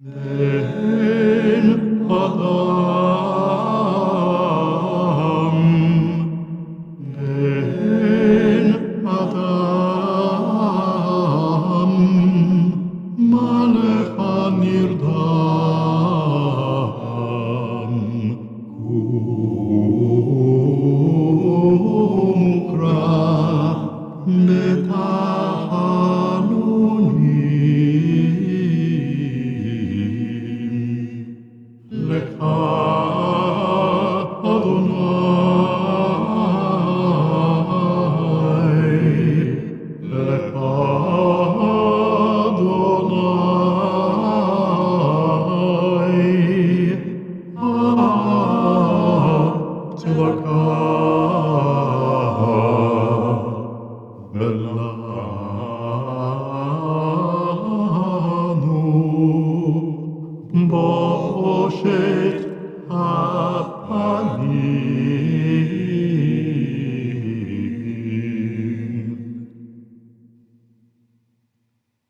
Ben Adam, Ben Adam, Malech HaNirdam, Kum Ukra Betahanunim. לך אדוני, לך אדוני, צדקה ולנו בושת הפנים.